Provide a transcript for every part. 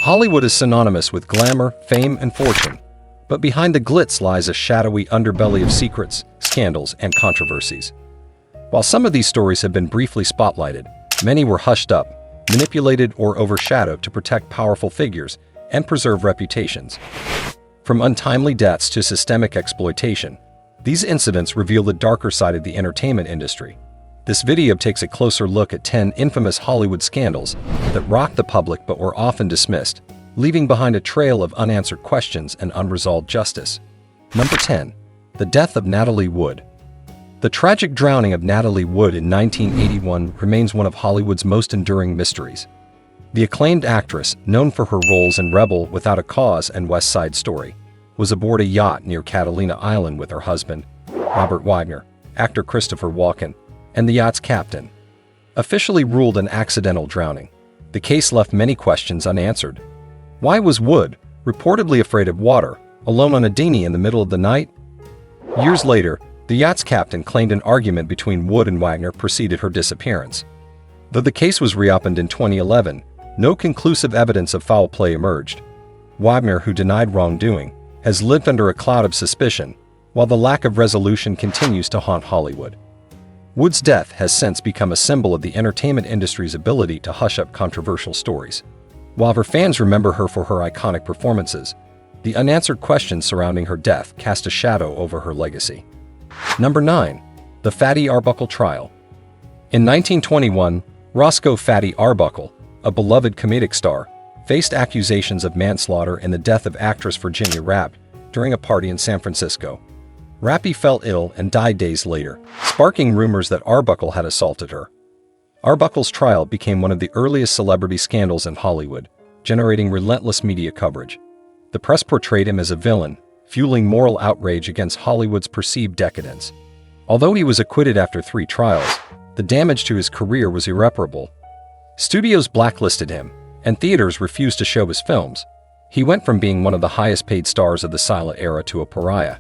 Hollywood is synonymous with glamour, fame, and fortune, but behind the glitz lies a shadowy underbelly of secrets, scandals, and controversies. While some of these stories have been briefly spotlighted, many were hushed up, manipulated, or overshadowed to protect powerful figures and preserve reputations. From untimely deaths to systemic exploitation, these incidents reveal the darker side of the entertainment industry. This video takes a closer look at 10 infamous Hollywood scandals that rocked the public but were often dismissed, leaving behind a trail of unanswered questions and unresolved justice. Number 10. The death of Natalie Wood. The tragic drowning of Natalie Wood in 1981 remains one of Hollywood's most enduring mysteries. The acclaimed actress, known for her roles in Rebel Without a Cause and West Side Story, was aboard a yacht near Catalina Island with her husband, Robert Wagner, actor Christopher Walken, and the yacht's captain. Officially ruled an accidental drowning, the case left many questions unanswered. Why was Wood, reportedly afraid of water, alone on a dinghy in the middle of the night? Years later, the yacht's captain claimed an argument between Wood and Wagner preceded her disappearance. Though the case was reopened in 2011, no conclusive evidence of foul play emerged. Wagner, who denied wrongdoing, has lived under a cloud of suspicion, while the lack of resolution continues to haunt Hollywood. Wood's death has since become a symbol of the entertainment industry's ability to hush up controversial stories. While her fans remember her for her iconic performances, the unanswered questions surrounding her death cast a shadow over her legacy. Number 9. The Fatty Arbuckle Trial. In 1921, Roscoe "Fatty" Arbuckle, a beloved comedic star, faced accusations of manslaughter in the death of actress Virginia Rappe during a party in San Francisco. Rappe fell ill and died days later, sparking rumors that Arbuckle had assaulted her. Arbuckle's trial became one of the earliest celebrity scandals in Hollywood, generating relentless media coverage. The press portrayed him as a villain, fueling moral outrage against Hollywood's perceived decadence. Although he was acquitted after 3 trials, the damage to his career was irreparable. Studios blacklisted him, and theaters refused to show his films. He went from being one of the highest-paid stars of the silent era to a pariah.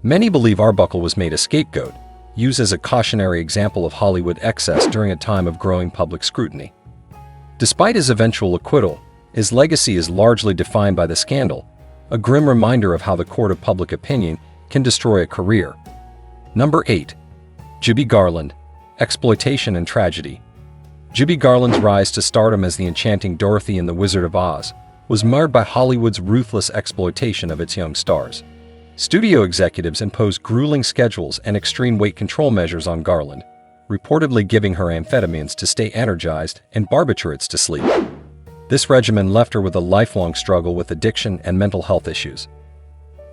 Many believe Arbuckle was made a scapegoat, used as a cautionary example of Hollywood excess during a time of growing public scrutiny. Despite his eventual acquittal, his legacy is largely defined by the scandal, a grim reminder of how the court of public opinion can destroy a career. Number 8. Judy Garland. Exploitation and Tragedy. Judy Garland's rise to stardom as the enchanting Dorothy in The Wizard of Oz was marred by Hollywood's ruthless exploitation of its young stars. Studio executives imposed grueling schedules and extreme weight control measures on Garland, reportedly giving her amphetamines to stay energized and barbiturates to sleep. This regimen left her with a lifelong struggle with addiction and mental health issues.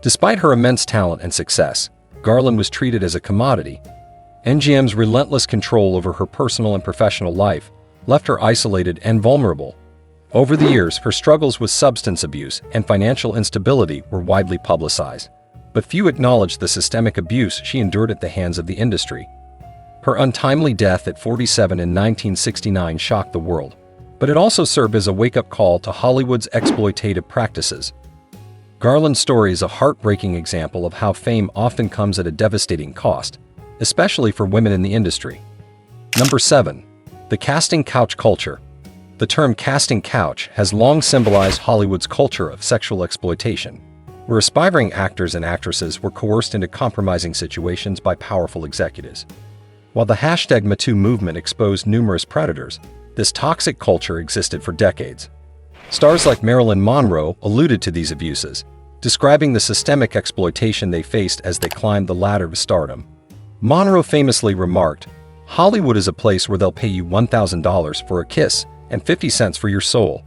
Despite her immense talent and success, Garland was treated as a commodity. MGM's relentless control over her personal and professional life left her isolated and vulnerable. Over the years, her struggles with substance abuse and financial instability were widely publicized, but few acknowledged the systemic abuse she endured at the hands of the industry. Her untimely death at 47 in 1969 shocked the world, but it also served as a wake-up call to Hollywood's exploitative practices. Garland's story is a heartbreaking example of how fame often comes at a devastating cost, especially for women in the industry. Number 7. The casting couch culture. The term casting couch has long symbolized Hollywood's culture of sexual exploitation, where aspiring actors and actresses were coerced into compromising situations by powerful executives. While the #MeToo movement exposed numerous predators, this toxic culture existed for decades. Stars like Marilyn Monroe alluded to these abuses, describing the systemic exploitation they faced as they climbed the ladder of stardom. Monroe famously remarked, "Hollywood is a place where they'll pay you $1,000 for a kiss and 50 cents for your soul."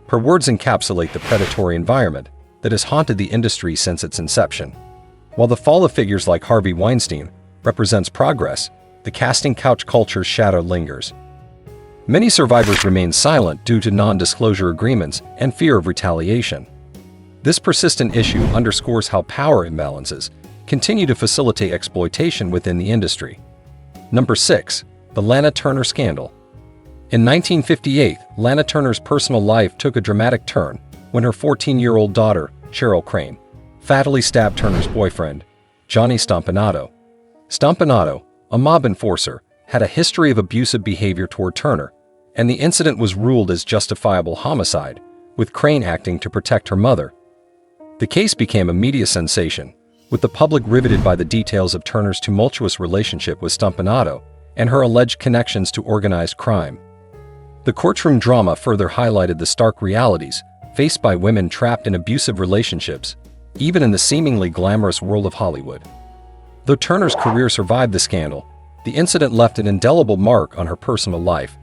Her words encapsulate the predatory environment that has haunted the industry since its inception. While the fall of figures like Harvey Weinstein represents progress, the casting couch culture's shadow lingers. Many survivors remain silent due to non-disclosure agreements and fear of retaliation. This persistent issue underscores how power imbalances continue to facilitate exploitation within the industry. Number 6. The Lana Turner Scandal. In 1958, Lana Turner's personal life took a dramatic turn when her 14-year-old daughter, Cheryl Crane, fatally stabbed Turner's boyfriend, Johnny Stompanato. Stompanato, a mob enforcer, had a history of abusive behavior toward Turner, and the incident was ruled as justifiable homicide, with Crane acting to protect her mother. The case became a media sensation, with the public riveted by the details of Turner's tumultuous relationship with Stompanato and her alleged connections to organized crime. The courtroom drama further highlighted the stark realities faced by women trapped in abusive relationships, even in the seemingly glamorous world of Hollywood. Though Turner's career survived the scandal, the incident left an indelible mark on her personal life.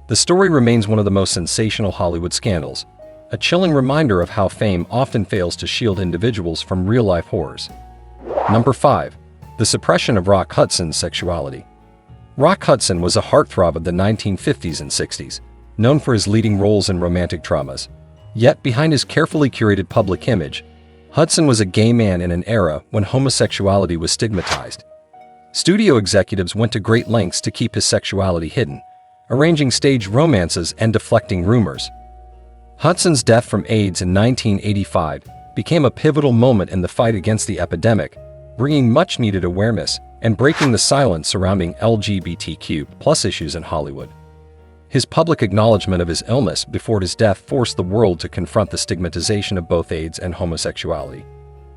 The story remains one of the most sensational Hollywood scandals, a chilling reminder of how fame often fails to shield individuals from real-life horrors. Number 5. The suppression of Rock Hudson's sexuality. Rock Hudson was a heartthrob of the 1950s and 60s, known for his leading roles in romantic dramas. Yet behind his carefully curated public image, Hudson was a gay man in an era when homosexuality was stigmatized. Studio executives went to great lengths to keep his sexuality hidden, arranging staged romances and deflecting rumors. Hudson's death from AIDS in 1985 became a pivotal moment in the fight against the epidemic, bringing much-needed awareness and breaking the silence surrounding LGBTQ+ issues in Hollywood. His public acknowledgement of his illness before his death forced the world to confront the stigmatization of both AIDS and homosexuality.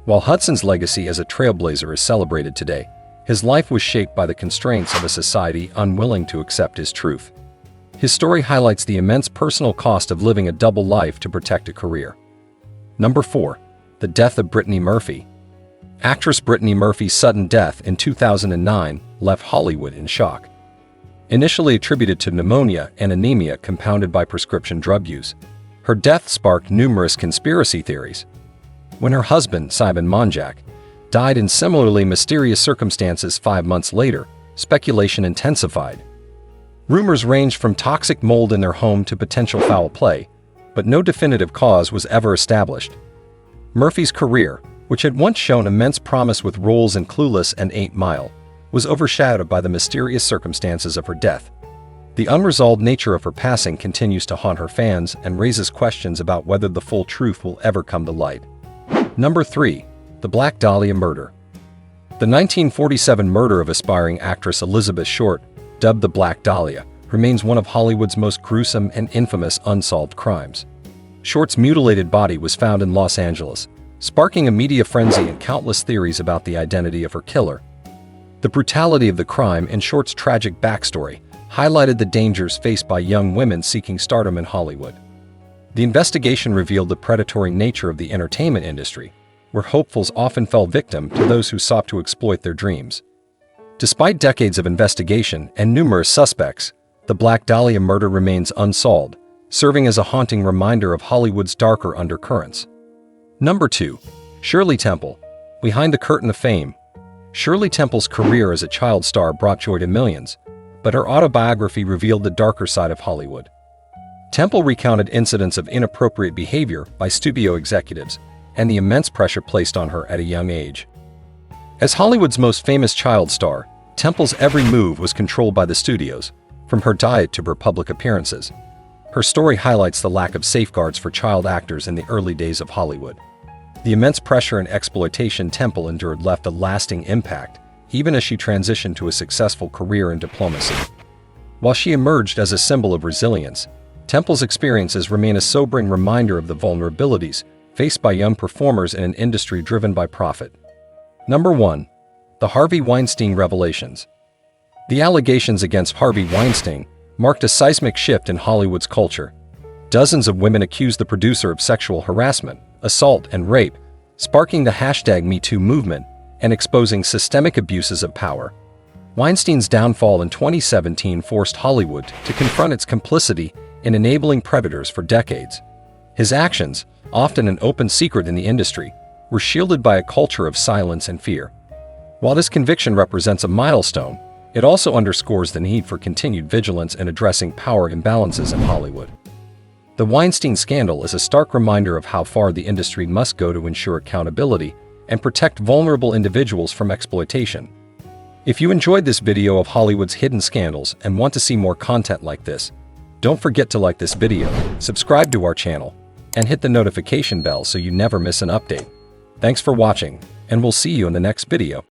While Hudson's legacy as a trailblazer is celebrated today, his life was shaped by the constraints of a society unwilling to accept his truth. His story highlights the immense personal cost of living a double life to protect a career. Number 4. The death of Brittany Murphy. Actress Brittany Murphy's sudden death in 2009 left Hollywood in shock. Initially attributed to pneumonia and anemia compounded by prescription drug use, her death sparked numerous conspiracy theories. When her husband, Simon Monjack, died in similarly mysterious circumstances 5 months later, speculation intensified. Rumors ranged from toxic mold in their home to potential foul play, but no definitive cause was ever established. Murphy's career, which had once shown immense promise with roles in Clueless and 8 Mile, was overshadowed by the mysterious circumstances of her death. The unresolved nature of her passing continues to haunt her fans and raises questions about whether the full truth will ever come to light. Number 3. The Black Dahlia murder. The 1947 murder of aspiring actress Elizabeth Short, dubbed the Black Dahlia, remains one of Hollywood's most gruesome and infamous unsolved crimes. Short's mutilated body was found in Los Angeles, sparking a media frenzy and countless theories about the identity of her killer. The brutality of the crime and Short's tragic backstory highlighted the dangers faced by young women seeking stardom in Hollywood. The investigation revealed the predatory nature of the entertainment industry, where hopefuls often fell victim to those who sought to exploit their dreams. Despite decades of investigation and numerous suspects, the Black Dahlia murder remains unsolved, serving as a haunting reminder of Hollywood's darker undercurrents. Number 2. Shirley Temple. Behind the curtain of fame. Shirley Temple's career as a child star brought joy to millions, but her autobiography revealed the darker side of Hollywood. Temple recounted incidents of inappropriate behavior by studio executives and the immense pressure placed on her at a young age. As Hollywood's most famous child star, Temple's every move was controlled by the studios, from her diet to her public appearances. Her story highlights the lack of safeguards for child actors in the early days of Hollywood. The immense pressure and exploitation Temple endured left a lasting impact, even as she transitioned to a successful career in diplomacy. While she emerged as a symbol of resilience, Temple's experiences remain a sobering reminder of the vulnerabilities faced by young performers in an industry driven by profit. Number 1. The Harvey Weinstein revelations. The allegations against Harvey Weinstein marked a seismic shift in Hollywood's culture. Dozens of women accused the producer of sexual harassment, assault, and rape, sparking the #MeToo movement and exposing systemic abuses of power. Weinstein's downfall in 2017 forced Hollywood to confront its complicity in enabling predators for decades. His actions, often an open secret in the industry, were shielded by a culture of silence and fear. While this conviction represents a milestone, it also underscores the need for continued vigilance in addressing power imbalances in Hollywood. The Weinstein scandal is a stark reminder of how far the industry must go to ensure accountability and protect vulnerable individuals from exploitation. If you enjoyed this video of Hollywood's hidden scandals and want to see more content like this, don't forget to like this video, subscribe to our channel, and hit the notification bell so you never miss an update. Thanks for watching, and we'll see you in the next video.